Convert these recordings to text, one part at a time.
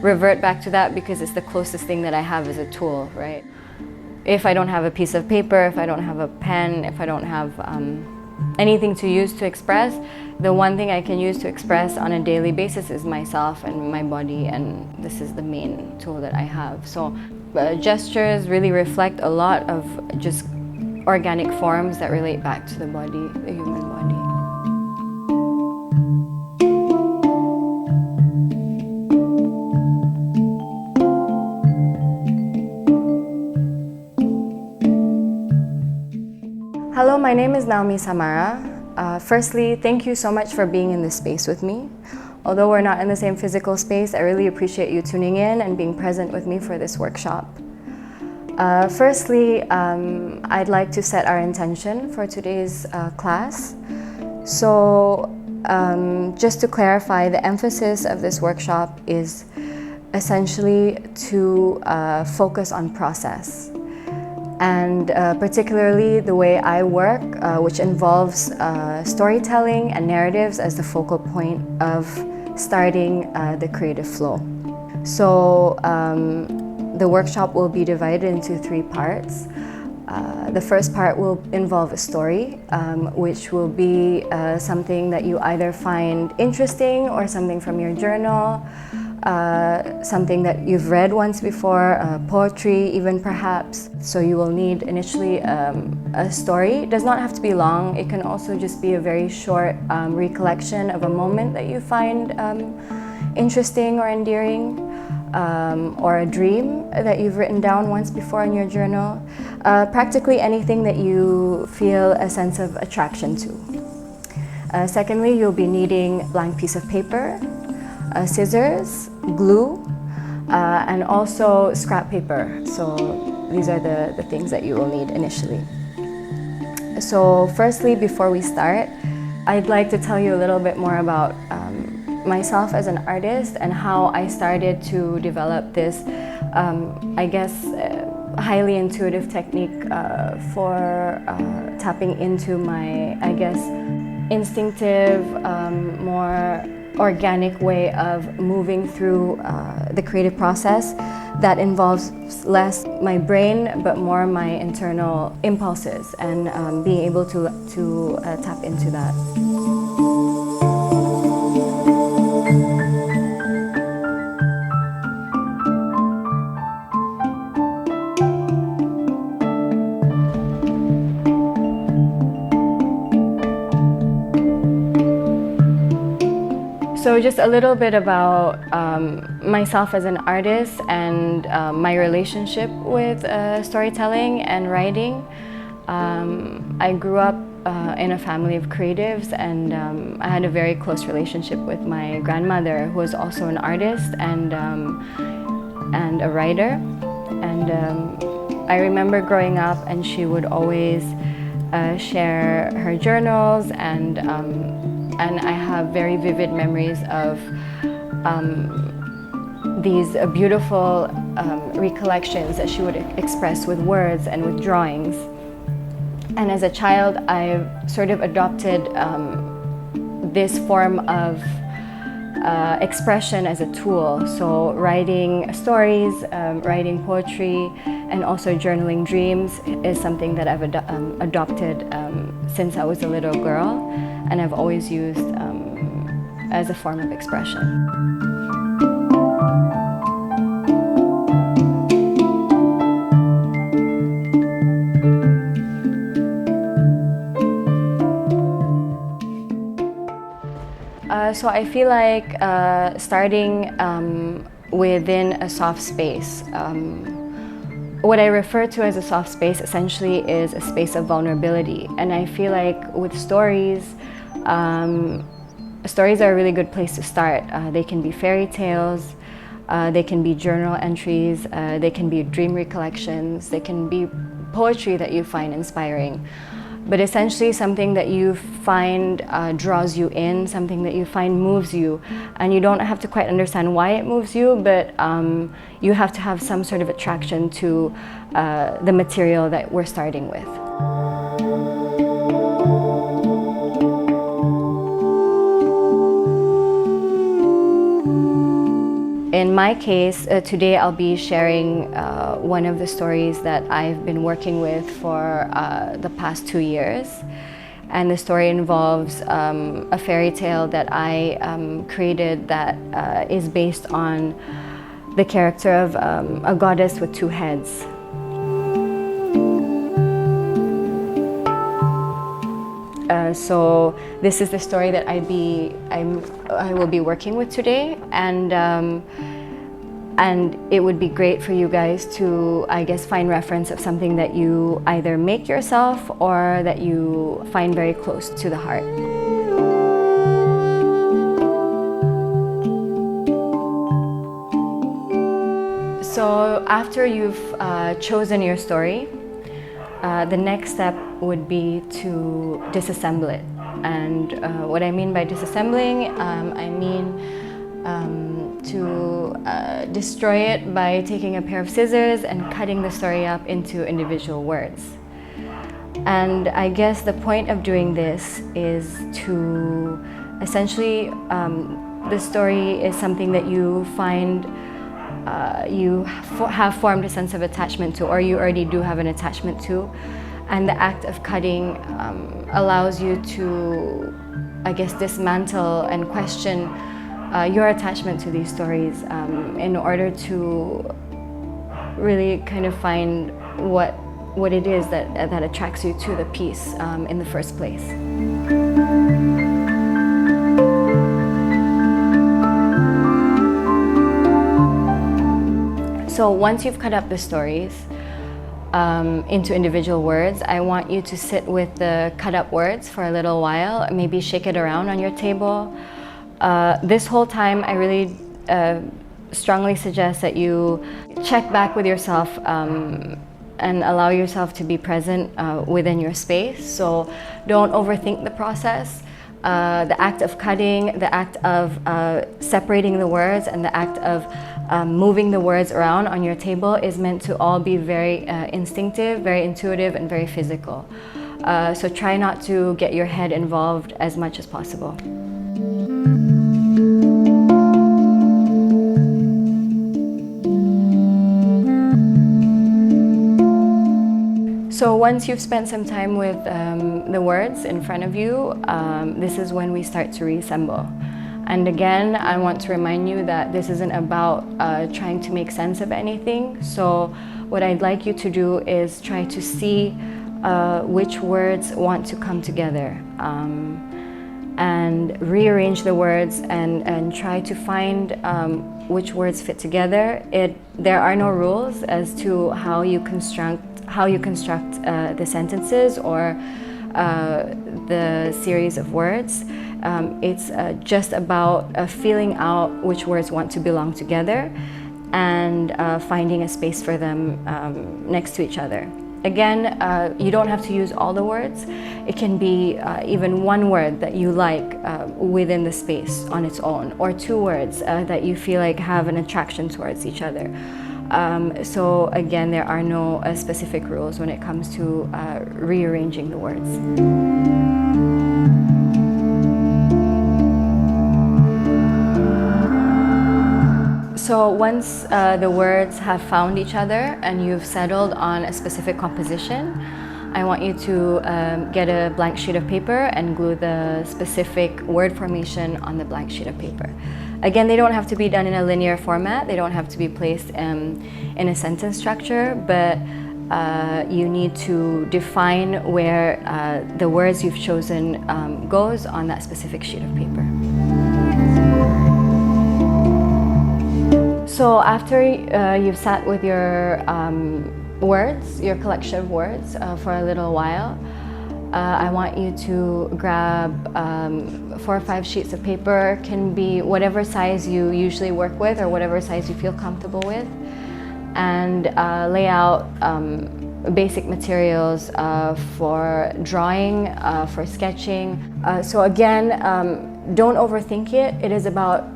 revert back to that because it's the closest thing that I have as a tool, right? If I don't have a piece of paper, if I don't have a pen, if I don't have anything to use to express, the one thing I can use to express on a daily basis is myself and my body, and this is the main tool that I have. So gestures really reflect a lot of just organic forms that relate back to the body, the human body. Hello, my name is Naomi Samara. Firstly, thank you so much for being in this space with me. Although we're not in the same physical space, I really appreciate you tuning in and being present with me for this workshop. Firstly, I'd like to set our intention for today's class. So, just to clarify, the emphasis of this workshop is essentially to focus on process. And particularly the way I work, which involves storytelling and narratives as the focal point of starting the creative flow. So the workshop will be divided into 3 parts. The first part will involve a story, which will be something that you either find interesting or something from your journal, something that you've read once before, poetry even perhaps. So you will need initially a story. It does not have to be long. It can also just be a very short recollection of a moment that you find interesting or endearing, or a dream that you've written down once before in your journal. Practically anything that you feel a sense of attraction to. Secondly, you'll be needing a blank piece of paper, scissors, glue, and also scrap paper. So these are the things that you will need initially. So firstly, before we start, I'd like to tell you a little bit more about myself as an artist and how I started to develop this, I guess, highly intuitive technique for tapping into my, I guess, instinctive, more organic way of moving through the creative process that involves less my brain but more my internal impulses, and being able to tap into that. So just a little bit about myself as an artist and my relationship with storytelling and writing. I grew up in a family of creatives, and I had a very close relationship with my grandmother, who was also an artist and a writer. And I remember growing up, and she would always share her journals, and I have very vivid memories of these beautiful recollections that she would express with words and with drawings. And as a child, I sort of adopted this form of expression as a tool. So writing stories, writing poetry, and also journaling dreams is something that I've adopted since I was a little girl, and I've always used as a form of expression. So I feel like starting within a soft space. What I refer to as a soft space essentially is a space of vulnerability. And I feel like with stories, stories are a really good place to start. They can be fairy tales, they can be journal entries, they can be dream recollections, they can be poetry that you find inspiring. But essentially something that you find draws you in, something that you find moves you, and you don't have to quite understand why it moves you, but you have to have some sort of attraction to the material that we're starting with. In my case, today I'll be sharing one of the stories that I've been working with for the past 2 years. And the story involves a fairy tale that I created that is based on the character of a goddess with 2 heads. So this is the story that I will be working with today, and it would be great for you guys to, I guess, find reference of something that you either make yourself or that you find very close to the heart. So after you've chosen your story, the next step would be to disassemble it. And what I mean by disassembling, I mean to destroy it by taking a pair of scissors and cutting the story up into individual words. And I guess the point of doing this is to essentially, the story is something that you find you have formed a sense of attachment to, or you already do have an attachment to. And the act of cutting allows you to, I guess, dismantle and question your attachment to these stories in order to really kind of find what it is that attracts you to the piece in the first place. So once you've cut up the stories into individual words, I want you to sit with the cut up words for a little while, maybe shake it around on your table. This whole time, I really strongly suggest that you check back with yourself and allow yourself to be present within your space. So don't overthink the process. The act of cutting, the act of separating the words, and the act of moving the words around on your table is meant to all be very instinctive, very intuitive, and very physical. So try not to get your head involved as much as possible. So once you've spent some time with the words in front of you, this is when we start to reassemble. And again, I want to remind you that this isn't about trying to make sense of anything. So what I'd like you to do is try to see which words want to come together and rearrange the words and try to find which words fit together. There are no rules as to how you construct the sentences or the series of words. It's just about feeling out which words want to belong together and finding a space for them next to each other. Again, you don't have to use all the words. It can be even one word that you like within the space on its own, or 2 words that you feel like have an attraction towards each other. So again, there are no specific rules when it comes to rearranging the words. So once the words have found each other and you've settled on a specific composition, I want you to get a blank sheet of paper and glue the specific word formation on the blank sheet of paper. Again, they don't have to be done in a linear format. They don't have to be placed in a sentence structure, but you need to define where the words you've chosen goes on that specific sheet of paper. So after you've sat with your words, your collection of words for a little while, I want you to grab 4 or 5 sheets of paper. Can be whatever size you usually work with or whatever size you feel comfortable with, and lay out basic materials for drawing, for sketching. So again, don't overthink it. It is about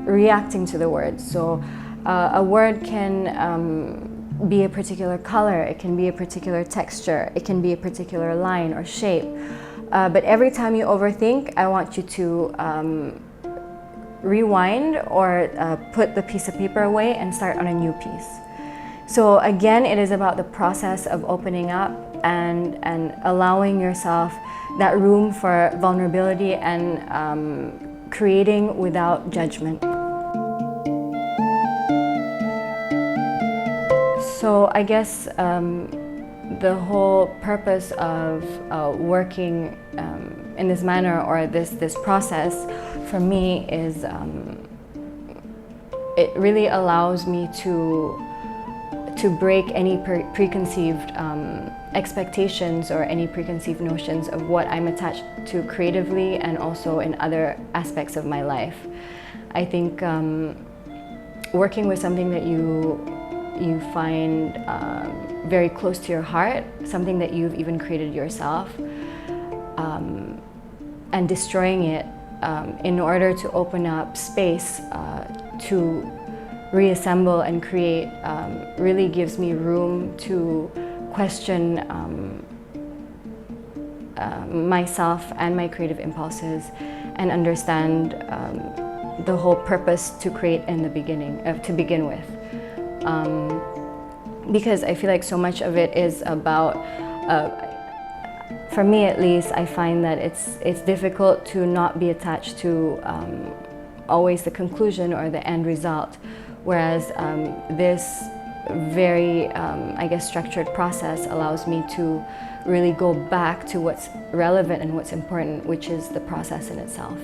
reacting to the words. So a word can be a particular color, it can be a particular texture, it can be a particular line or shape. But every time you overthink, I want you to rewind or put the piece of paper away and start on a new piece. So again, it is about the process of opening up and allowing yourself that room for vulnerability and creating without judgment. So I guess the whole purpose of working in this manner or this process for me is it really allows me to break any preconceived expectations or any preconceived notions of what I'm attached to creatively and also in other aspects of my life. I think working with something that you find very close to your heart, something that you've even created yourself, and destroying it in order to open up space to reassemble and create really gives me room to question myself and my creative impulses and understand the whole purpose to create in the beginning, to begin with. Because I feel like so much of it is about, for me at least, I find that it's difficult to not be attached to always the conclusion or the end result. Whereas this very, I guess, structured process allows me to really go back to what's relevant and what's important, which is the process in itself.